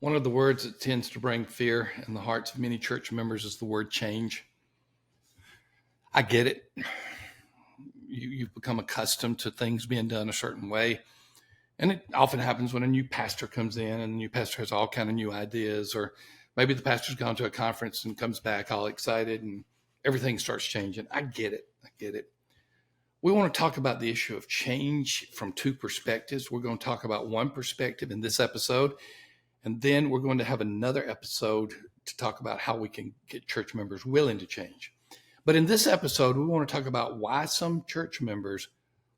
One of the words that tends to bring fear in the hearts of many church members is the word change. I get it. You've become accustomed to things being done a certain way. And it often happens when a new pastor comes in and the new pastor has all kind of new ideas, or maybe the pastor's gone to a conference and comes back all excited and everything starts changing. I get it. We want to talk about the issue of change from two perspectives. We're going to talk about one perspective in this episode, and then we're going to have another episode to talk about how we can get church members willing to change. But in this episode, we want to talk about why some church members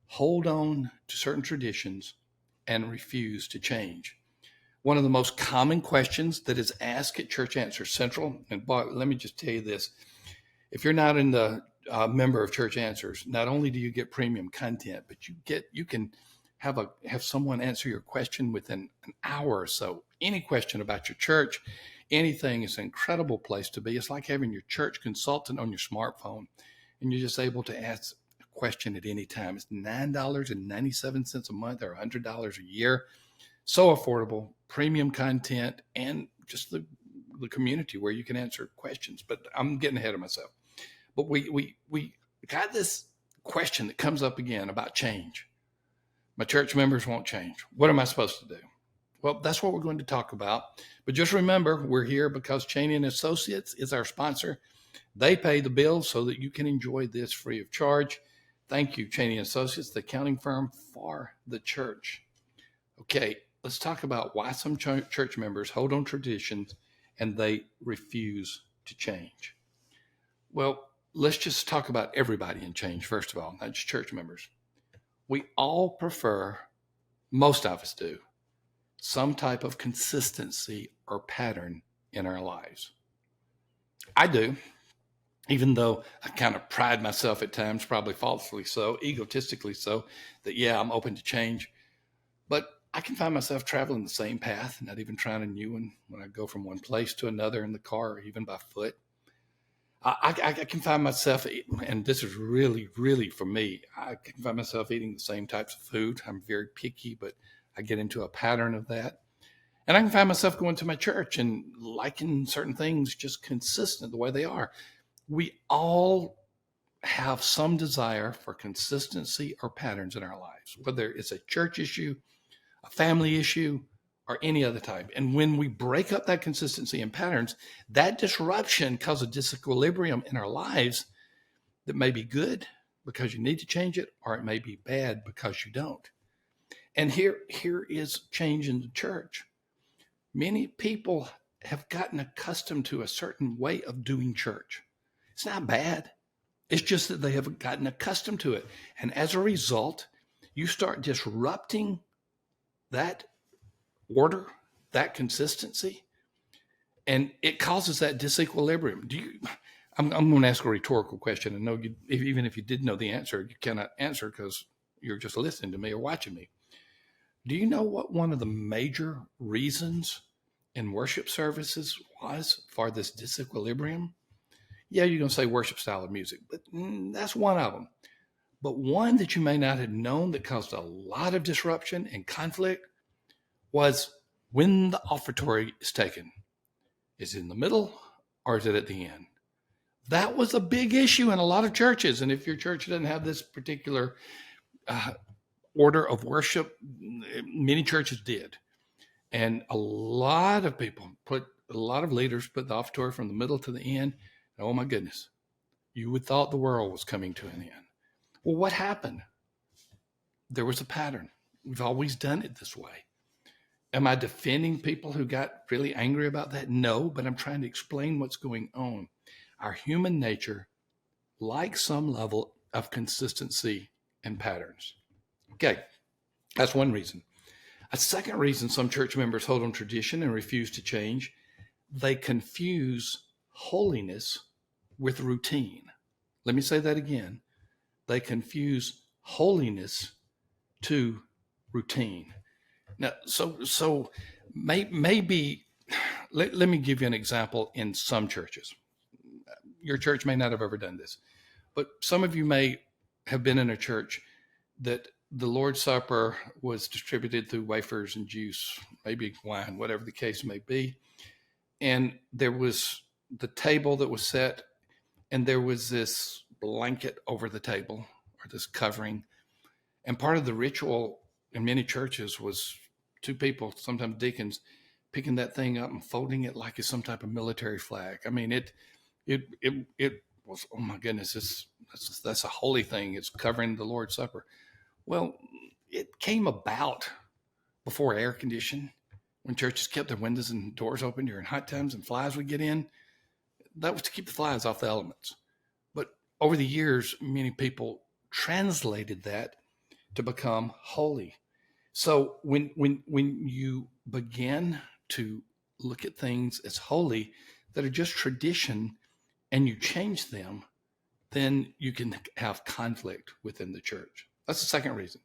hold on to certain traditions and refuse to change. One of the most common questions that is asked at Church Answers Central, and boy, let me just tell you this. If you're not in the member of Church Answers, not only do you get premium content, but you can have someone answer your question within an hour or so. Any question about your church, anything, is an incredible place to be. It's like having your church consultant on your smartphone, and you're just able to ask a question at any time. It's $9.97 a month or $100 a year. So affordable, premium content, and just the community where you can answer questions. But I'm getting ahead of myself. But we got this question that comes up again about change. My church members won't change. What am I supposed to do? Well, that's what we're going to talk about. But just remember, we're here because Cheney and Associates is our sponsor. They pay the bills so that you can enjoy this free of charge. Thank you, Cheney and Associates, the accounting firm for the church. Okay, let's talk about why some church members hold on traditions and they refuse to change. Well, let's just talk about everybody in change, first of all, not just church members. We all prefer, most of us do, some type of consistency or pattern in our lives. I do, even though I kind of pride myself at times, probably falsely so, egotistically so, that I'm open to change. But I can find myself traveling the same path, not even trying a new one when I go from one place to another in the car or even by foot. I can find myself, and this is really, really for me, I can find myself eating the same types of food. I'm very picky, but I get into a pattern of that. And I can find myself going to my church and liking certain things just consistent the way they are. We all have some desire for consistency or patterns in our lives, whether it's a church issue, a family issue, or any other type. And when we break up that consistency and patterns, that disruption causes a disequilibrium in our lives that may be good because you need to change it, or it may be bad because you don't. And here is change in the church. Many people have gotten accustomed to a certain way of doing church. It's not bad. It's just that they have gotten accustomed to it. And as a result, you start disrupting that order, that consistency, and it causes that disequilibrium. I'm going to ask a rhetorical question, and know even if you did know the answer, you cannot answer because you're just listening to me or watching me. Do you know what one of the major reasons in worship services was for this disequilibrium? Yeah, you're going to say worship style of music, but that's one of them. But one that you may not have known that caused a lot of disruption and conflict was when the offertory is taken. Is it in the middle or is it at the end? That was a big issue in a lot of churches. And if your church doesn't have this particular order of worship, many churches did. And a lot of leaders put the offertory from the middle to the end. And oh my goodness, you would thought the world was coming to an end. Well, what happened? There was a pattern. We've always done it this way. Am I defending people who got really angry about that? No, but I'm trying to explain what's going on. Our human nature likes some level of consistency and patterns. Okay, that's one reason. A second reason some church members hold on tradition and refuse to change, they confuse holiness with routine. Let me say that again. They confuse holiness to routine. Now, so maybe let me give you an example in some churches. Your church may not have ever done this, but some of you may have been in a church that the Lord's Supper was distributed through wafers and juice, maybe wine, whatever the case may be. And there was the table that was set, and there was this blanket over the table, or this covering. And part of the ritual in many churches was two people, sometimes deacons, picking that thing up and folding it like it's some type of military flag. I mean, it was, oh my goodness, that's a holy thing. It's covering the Lord's Supper. Well, it came about before air conditioning, when churches kept their windows and doors open during hot times and flies would get in. That was to keep the flies off the elements. But over the years, many people translated that to become holy. So when you begin to look at things as holy that are just tradition and you change them, then you can have conflict within the church. That's the second reason.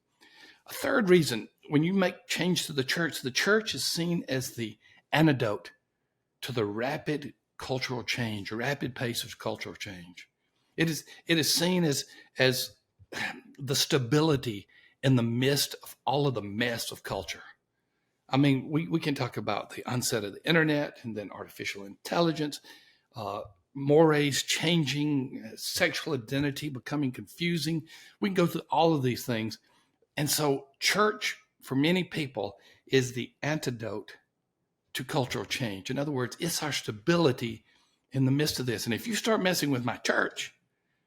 A third reason, when you make change to the church is seen as the antidote to the rapid cultural change, rapid pace of cultural change. It is seen as the stability in the midst of all of the mess of culture. I mean, we can talk about the onset of the internet and then artificial intelligence, mores changing, sexual identity becoming confusing. We can go through all of these things. And so church, for many people, is the antidote to cultural change. In other words, it's our stability in the midst of this. And if you start messing with my church,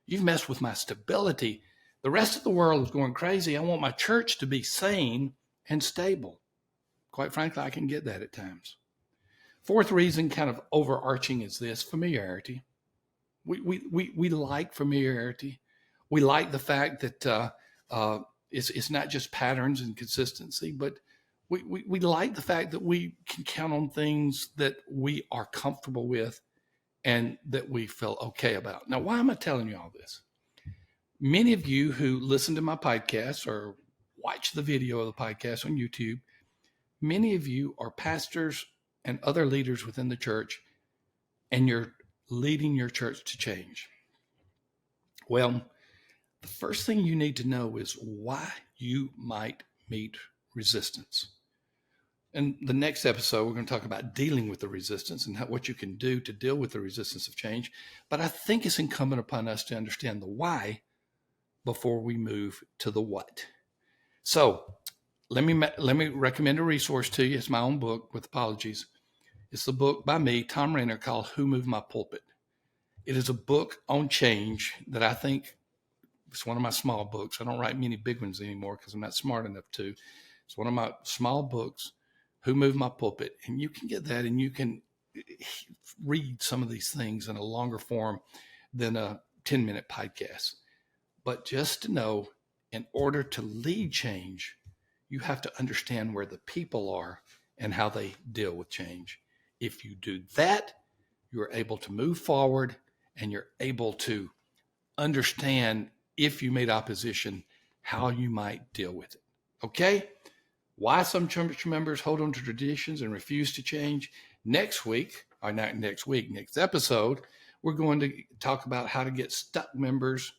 you've messed with my stability. The rest of the world is going crazy. I want my church to be sane and stable. Quite frankly, I can get that at times. Fourth reason, kind of overarching, is this: familiarity. We like familiarity. We like the fact that it's not just patterns and consistency, but we like the fact that we can count on things that we are comfortable with and that we feel okay about. Now, why am I telling you all this? Many of you who listen to my podcast or watch the video of the podcast on YouTube, many of you are pastors and other leaders within the church, and you're leading your church to change. Well, the first thing you need to know is why you might meet resistance. In the next episode, we're going to talk about dealing with the resistance and what you can do to deal with the resistance of change. But I think it's incumbent upon us to understand the why before we move to the what. So let me recommend a resource to you. It's my own book, with apologies. It's the book by me, Thom, called Who Moved My Pulpit. It is a book on change that I think it's one of my small books. I don't write many big ones anymore because I'm not smart enough to. It's one of my small books, Who Moved My Pulpit. And you can get that and you can read some of these things in a longer form than a 10-minute podcast. But just to know, in order to lead change, you have to understand where the people are and how they deal with change. If you do that, you're able to move forward and you're able to understand, if you meet opposition, how you might deal with it. Okay? Why some church members hold on to traditions and refuse to change. Next week, or not next week, next episode, we're going to talk about how to get stuck members,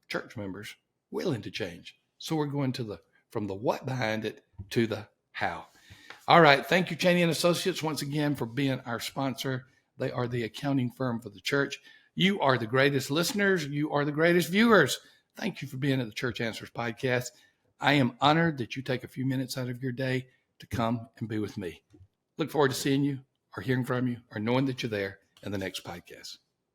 church members, willing to change. So we're going to from the what behind it to the how. All right. Thank you, Cheney and Associates, once again for being our sponsor. They are the accounting firm for the church. You are the greatest listeners. You are the greatest viewers. Thank you for being at the Church Answers podcast. I am honored that you take a few minutes out of your day to come and be with me. Look forward to seeing you or hearing from you or knowing that you're there in the next podcast.